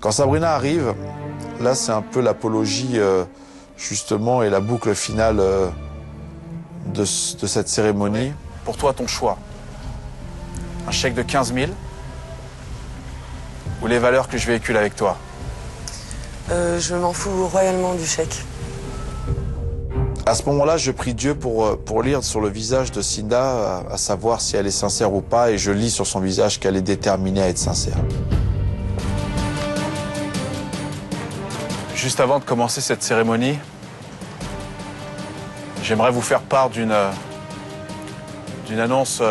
Quand Sabrina arrive, là c'est un peu l'apologie justement et la boucle finale de cette cérémonie. Pour toi, ton choix, un chèque de 15 000 ou les valeurs que je véhicule avec toi? Je m'en fous royalement du chèque. À ce moment-là, je prie Dieu pour lire sur le visage de Cinda, à savoir si elle est sincère ou pas, et je lis sur son visage qu'elle est déterminée à être sincère. Juste avant de commencer cette cérémonie, j'aimerais vous faire part d'une annonce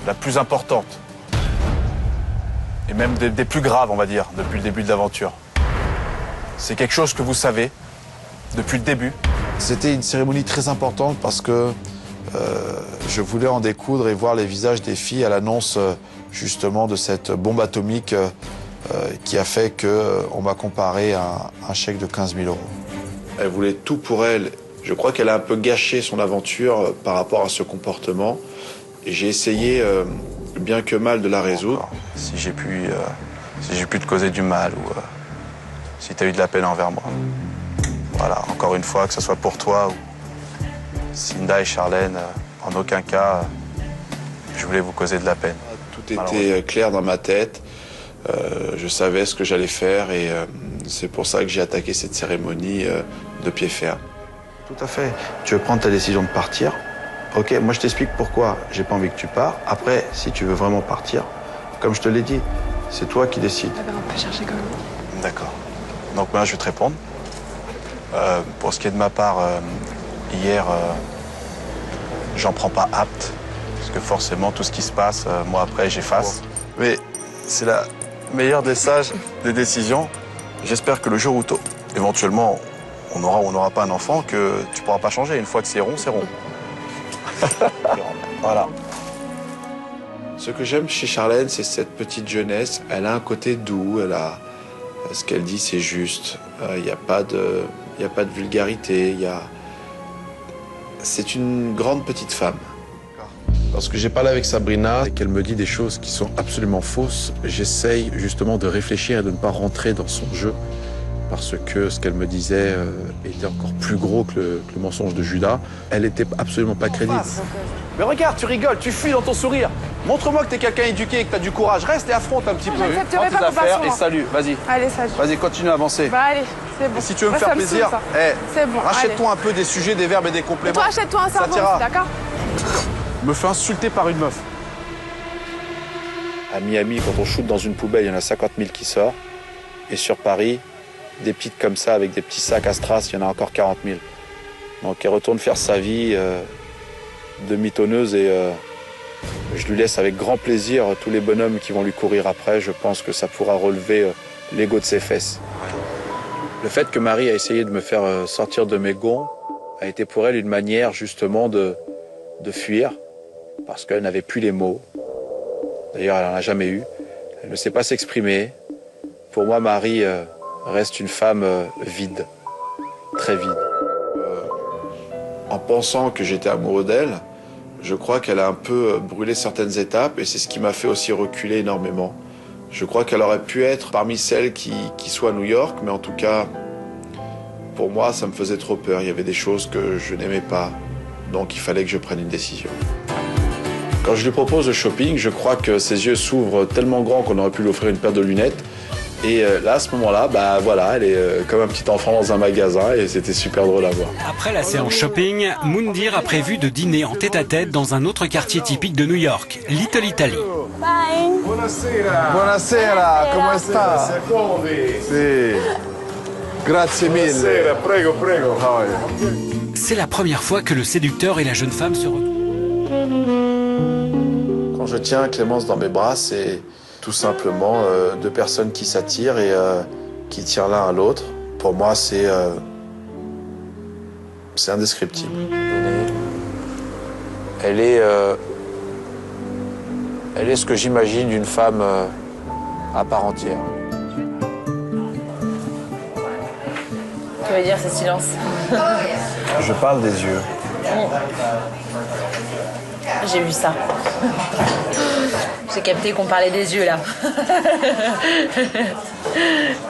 la plus importante, et même des plus graves, on va dire, depuis le début de l'aventure. C'est quelque chose que vous savez depuis le début. C'était une cérémonie très importante parce que je voulais en découdre et voir les visages des filles à l'annonce justement de cette bombe atomique qui a fait qu'on m'a comparé à un chèque de 15 000 €. Elle voulait tout pour elle. Je crois qu'elle a un peu gâché son aventure par rapport à ce comportement. Et j'ai essayé, bien que mal, de la résoudre. Si j'ai pu te causer du mal ou si tu as eu de la peine envers moi. Voilà, encore une fois, que ce soit pour toi ou Cinda et Charlène, en aucun cas, je voulais vous causer de la peine. Tout était clair dans ma tête. Je savais ce que j'allais faire et c'est pour ça que j'ai attaqué cette cérémonie de pied ferme. Tout à fait. Tu veux prendre ta décision de partir? Ok, moi je t'explique pourquoi j'ai pas envie que tu pars. Après, si tu veux vraiment partir, comme je te l'ai dit, c'est toi qui décides. Ah ben, on peut chercher quand même. D'accord. Donc maintenant, je vais te répondre. Pour ce qui est de ma part, hier, j'en prends pas apte. Parce que forcément, tout ce qui se passe, moi après, j'efface. Mais c'est la meilleure des sages des décisions. J'espère que le jour où, éventuellement, on n'aura pas un enfant, que tu pourras pas changer. Une fois que c'est rond, c'est rond. Voilà. Ce que j'aime chez Charlène, c'est cette petite jeunesse. Elle a un côté doux, ce qu'elle dit, c'est juste. Il n'y a pas de vulgarité. C'est une grande petite femme. Lorsque j'ai parlé avec Sabrina et qu'elle me dit des choses qui sont absolument fausses, j'essaye justement de réfléchir et de ne pas rentrer dans son jeu. Parce que ce qu'elle me disait était encore plus gros que le mensonge de Judas. Elle n'était absolument pas crédible. Mais regarde, tu rigoles, tu fuis dans ton sourire. Montre-moi que t'es quelqu'un éduqué et que t'as du courage. Reste et affronte un petit peu. J'accepterai Prends tes pas qu'on affaires passe et souvent. salut, vas-y. Allez, salut. Vas-y, continue à avancer. Bah allez, c'est bon. Et si tu veux me Moi, faire ça plaisir, saoule, ça. C'est bon, rachète-toi un peu des sujets, des verbes et des Et compléments. toi, achète-toi un Ça cerveau t'ira. aussi, d'accord? Me fais insulter par une meuf. À Miami, quand on shoot dans une poubelle, il y en a 50 000 qui sortent. Et sur Paris, des petites comme ça, avec des petits sacs à strass, il y en a encore 40 000. Donc elle retourne faire sa vie de mitonneuse et je lui laisse avec grand plaisir tous les bonhommes qui vont lui courir après. Je pense que ça pourra relever l'ego de ses fesses. Le fait que Marie a essayé de me faire sortir de mes gonds a été pour elle une manière justement de fuir parce qu'elle n'avait plus les mots. D'ailleurs, elle n'en a jamais eu. Elle ne sait pas s'exprimer. Pour moi, Marie reste une femme vide, très vide. En pensant que j'étais amoureux d'elle, je crois qu'elle a un peu brûlé certaines étapes et c'est ce qui m'a fait aussi reculer énormément. Je crois qu'elle aurait pu être parmi celles qui soient à New York, mais en tout cas, pour moi, ça me faisait trop peur. Il y avait des choses que je n'aimais pas, donc il fallait que je prenne une décision. Quand je lui propose le shopping, je crois que ses yeux s'ouvrent tellement grands qu'on aurait pu lui offrir une paire de lunettes. Et là, à ce moment-là, bah voilà, elle est comme un petit enfant dans un magasin et c'était super drôle à voir. Après la séance shopping, Moundir a prévu de dîner en tête-à-tête dans un autre quartier typique de New York, Little Italy. Bye. Buonasera. Buonasera, come sta? Si accomodi. Sì. Grazie mille. Buonasera, prego, prego. C'est la première fois que le séducteur et la jeune femme se retrouvent. Quand je tiens Clémence dans mes bras, c'est tout simplement deux personnes qui s'attirent et qui tirent l'un à l'autre. Pour moi, c'est indescriptible. Elle est ce que j'imagine d'une femme à part entière. Que veut dire ce silence? Je parle des yeux. J'ai vu ça. J'ai capté qu'on parlait des yeux là.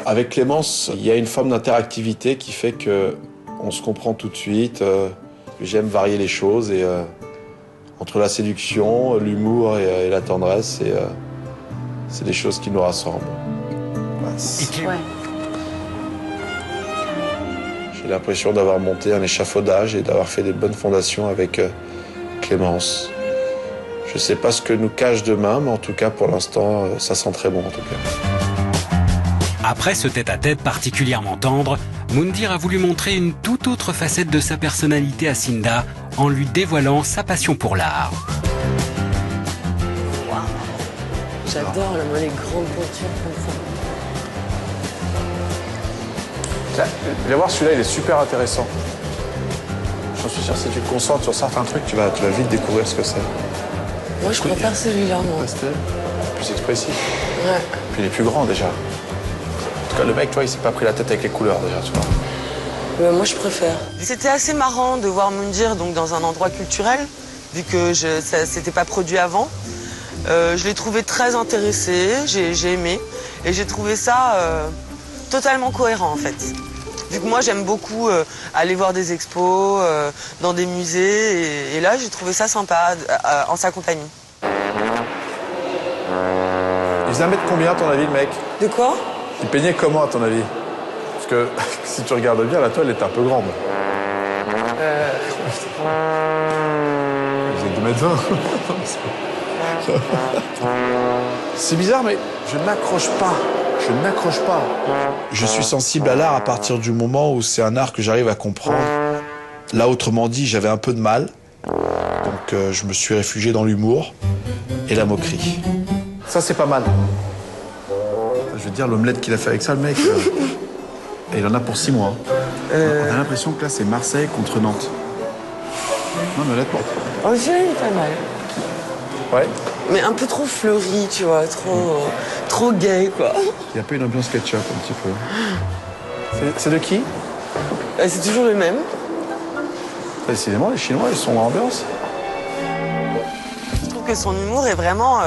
Avec Clémence, il y a une forme d'interactivité qui fait que on se comprend tout de suite. J'aime varier les choses et entre la séduction, l'humour et la tendresse, c'est des choses qui nous rassemblent. Ouais. J'ai l'impression d'avoir monté un échafaudage et d'avoir fait des bonnes fondations avec Clémence. Je ne sais pas ce que nous cache demain, mais en tout cas, pour l'instant, ça sent très bon, en tout cas. Après ce tête-à-tête particulièrement tendre, Moundir a voulu montrer une toute autre facette de sa personnalité à Cinda en lui dévoilant sa passion pour l'art. J'adore moi, les grandes peintures comme ça. Viens voir, celui-là, il est super intéressant. J'en suis sûr, si tu te concentres sur certains trucs, tu vas vite découvrir ce que c'est. Moi, je préfère celui-là, moi. Pastel, plus expressif. Ouais. Puis il est plus grand, déjà. En tout cas, le mec, tu vois, il s'est pas pris la tête avec les couleurs, déjà, tu vois. Moi, je préfère. C'était assez marrant de voir Moundir donc, dans un endroit culturel, vu que ça ne s'était pas produit avant. Je l'ai trouvé très intéressé, j'ai aimé. Et j'ai trouvé ça totalement cohérent, en fait. Vu que moi, j'aime beaucoup aller voir des expos, dans des musées. Et là, j'ai trouvé ça sympa en sa compagnie. Il faisait 1 mètre combien, à ton avis, le mec? De quoi? Il peignait comment, à ton avis? Parce que, si tu regardes bien, la toile est un peu grande. Il faisait 2 mètres 20. C'est bizarre, mais je n'accroche pas. Je n'accroche pas. Je suis sensible à l'art à partir du moment où c'est un art que j'arrive à comprendre. Là, autrement dit, j'avais un peu de mal. Donc, je me suis réfugié dans l'humour et la moquerie. Ça, c'est pas mal. Je veux dire, l'omelette qu'il a fait avec ça, le mec, et il en a pour 6 mois. On a l'impression que là, c'est Marseille contre Nantes. Non, mais honnêtement. Oh, celui-là, il est pas mal. Ouais. Mais un peu trop fleuri, tu vois, trop gay, quoi. Il y a un peu une ambiance ketchup, un petit peu. C'est de qui? C'est toujours le même. Décidément, les Chinois, ils sont en ambiance. Je trouve que son humour est vraiment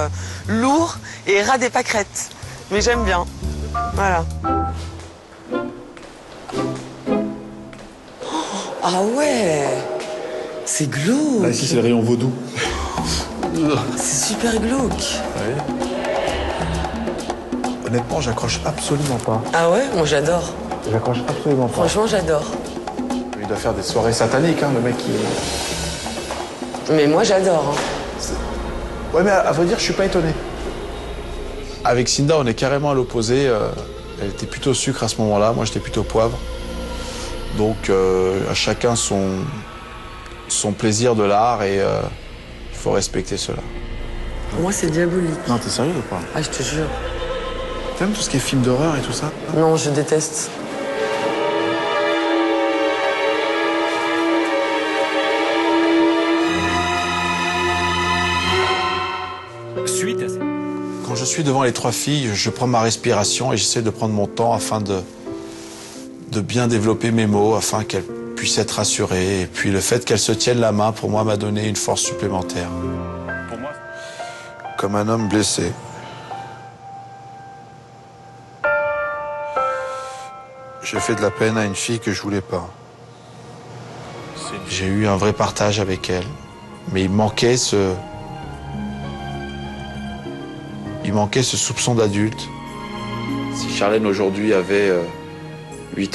lourd et ras des pâquerettes. Mais j'aime bien. Voilà. Ah ouais! C'est glauque. Là, ici, c'est le rayon vaudou. C'est super glauque. Oui. Honnêtement, j'accroche absolument pas. Ah ouais? Moi, j'adore. J'accroche absolument pas. Franchement, j'adore. Il doit faire des soirées sataniques, hein, le mec qui... Mais moi, j'adore. Ouais, mais à vrai dire, je suis pas étonné. Avec Cinda, on est carrément à l'opposé. Elle était plutôt sucre à ce moment-là, moi j'étais plutôt poivre. Donc à chacun son plaisir de l'art et il faut respecter cela. Pour moi, c'est diabolique. Non, t'es sérieux ou pas? Ah, je te jure. T'aimes tout ce qui est film d'horreur et tout ça? Non, je déteste. Suite à ces... Quand je suis devant les 3 filles, je prends ma respiration et j'essaie de prendre mon temps afin de bien développer mes mots, afin qu'elles puissent être rassurées. Et puis le fait qu'elles se tiennent la main, pour moi, m'a donné une force supplémentaire. Pour moi, Comme un homme blessé. J'ai fait de la peine à une fille que je voulais pas. J'ai eu un vrai partage avec elle. Mais il manquait ce soupçon d'adulte. Si Charlène aujourd'hui avait 8 ans